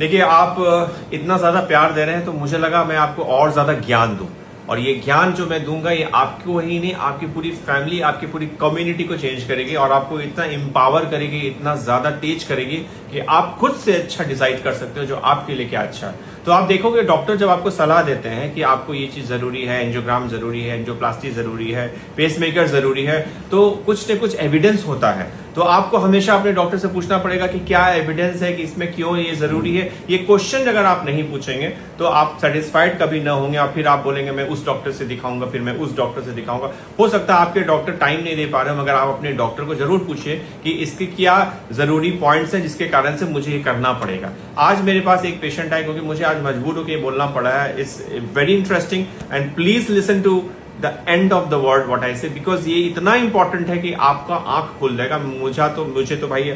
देखिए, आप इतना ज्यादा प्यार दे रहे हैं तो मुझे लगा मैं आपको और ज्यादा ज्ञान दूं। और ये ज्ञान जो मैं दूंगा ये आपको ही नहीं, आपकी पूरी फैमिली, आपकी पूरी कम्युनिटी को चेंज करेगी और आपको इतना एम्पावर करेगी, इतना ज्यादा तेज करेगी कि आप खुद से अच्छा डिसाइड कर सकते हो जो आपके लिए क्या अच्छा है। तो आप देखोगे डॉक्टर जब आपको सलाह देते हैं कि आपको ये चीज जरूरी है, एंजियोग्राम जरूरी है, एंजियोप्लास्टी जरूरी है, पेसमेकर जरूरी है, तो कुछ न कुछ एविडेंस होता है। तो आपको हमेशा अपने डॉक्टर से पूछना पड़ेगा कि क्या एविडेंस है कि इसमें क्यों ये जरूरी है। ये क्वेश्चन अगर आप नहीं पूछेंगे तो आप सेटिस्फाइड कभी ना होंगे और फिर आप बोलेंगे मैं उस डॉक्टर से दिखाऊंगा, फिर मैं उस डॉक्टर से दिखाऊंगा। हो सकता है आपके डॉक्टर टाइम नहीं दे पा रहे हो, मगर आप अपने डॉक्टर को जरूर पूछिए कि इसके क्या जरूरी पॉइंट्स हैं जिसके कारण से मुझे ये करना पड़ेगा। आज मेरे पास एक पेशेंट है, क्योंकि मुझे आज मजबूर होकर बोलना पड़ा है। It's very interesting and please listen to the end of the word what I say, because ये इतना इंपॉर्टेंट है कि आपका आंख खुल जाएगा। मुझे तो भाई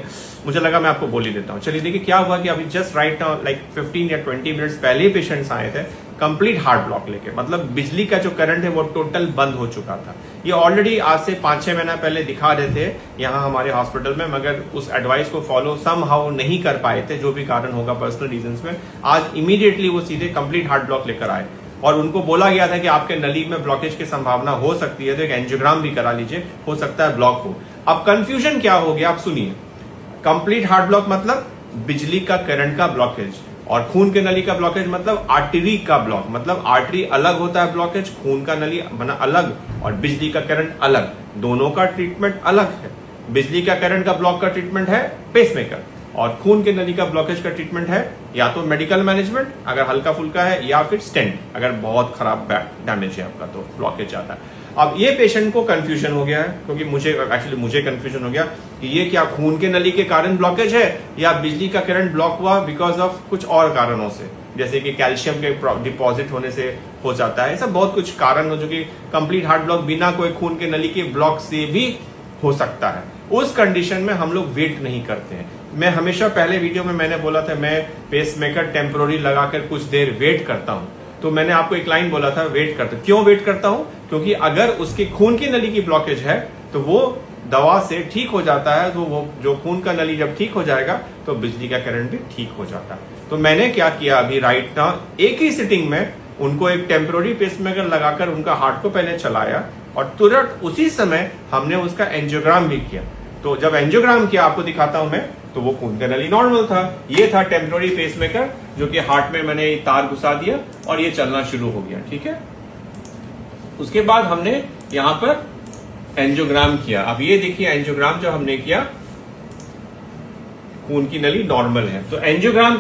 मुझे लगा मैं आपको बोल ही देता हूँ। चलिए देखिए क्या हुआ कि अभी जस्ट राइट नाउ लाइक 15 या 20 मिनट्स पहले पेशेंट्स आए थे कंप्लीट हार्ट ब्लॉक लेके, मतलब बिजली का जो करंट है वो टोटल बंद हो चुका था। ये ऑलरेडी आज से 5-6 महीना पहले दिखा रहे थे यहाँ हमारे हॉस्पिटल में, मगर उस एडवाइस को फॉलो समहाउ नहीं कर पाए थे, जो भी कारण होगा पर्सनल रीजंस में। आज इमीडिएटली वो सीधे कंप्लीट हार्ट ब्लॉक लेकर आए और उनको बोला गया था कि आपके नली में ब्लॉकेज की संभावना हो सकती है, तो एक एंजियोग्राम भी करा लीजिए, हो सकता है ब्लॉक हो। अब कंफ्यूजन क्या हो गया आप सुनिए। कंप्लीट हार्ट ब्लॉक मतलब बिजली का करंट का ब्लॉकेज, और खून के नली का ब्लॉकेज मतलब आर्टरी का ब्लॉक, मतलब आर्टरी अलग होता है ब्लॉकेज, खून का नली बना अलग और बिजली का करंट अलग, दोनों का ट्रीटमेंट अलग है। बिजली का करंट का ब्लॉक का ट्रीटमेंट है पेसमेकर, और खून के नली का ब्लॉकेज का ट्रीटमेंट है या तो मेडिकल मैनेजमेंट अगर हल्का फुल्का है, या फिर स्टेंट अगर बहुत खराब डैमेज है आपका तो ब्लॉकेज आता है। अब ये पेशेंट को कंफ्यूजन हो गया है, क्योंकि मुझे कंफ्यूजन हो गया कि ये क्या खून के नली के कारण ब्लॉकेज है या बिजली का करंट ब्लॉक हुआ बिकॉज ऑफ कुछ और कारणों से, जैसे कि कैल्शियम के डिपॉजिट होने से हो जाता है। ऐसा बहुत कुछ कारण हो जो कि कंप्लीट हार्ट ब्लॉक बिना कोई खून के नली के ब्लॉक से भी हो सकता है। उस कंडीशन में हम लोग वेट नहीं करते हैं। मैं हमेशा पहले वीडियो में मैंने बोला था मैं पेसमेकर टेम्पोररी लगाकर कुछ देर वेट करता हूं, तो मैंने आपको एक लाइन बोला था वेट करता। क्यों वेट करता हूं? क्योंकि अगर उसकी खून की नली की ब्लॉकेज है तो वो दवा से ठीक हो जाता है, तो वो जो खून का नली जब ठीक हो जाएगा तो बिजली का करंट भी ठीक हो जाता है। तो मैंने क्या किया अभी राइट नाउ, एक ही सिटिंग में उनको एक टेम्पोररी पेसमेकर लगाकर उनका हार्ट को पहले चलाया और तुरंत उसी समय हमने उसका एंजियोग्राम भी किया। तो जब एंजियोग्राम किया आपको दिखाता हूं मैं, तो वो खून का नली नॉर्मल था। ये था टेम्पोररी पेसमेकर जो कि हार्ट में मैंने तार घुसा दिया और ये चलना शुरू हो गया। ठीक है, उसके बाद हमने यहां पर एंजियोग्राम किया। अब ये देखिए एंजियोग्राम जो हमने किया, खून की नली नॉर्मल है। तो एंजियोग्राम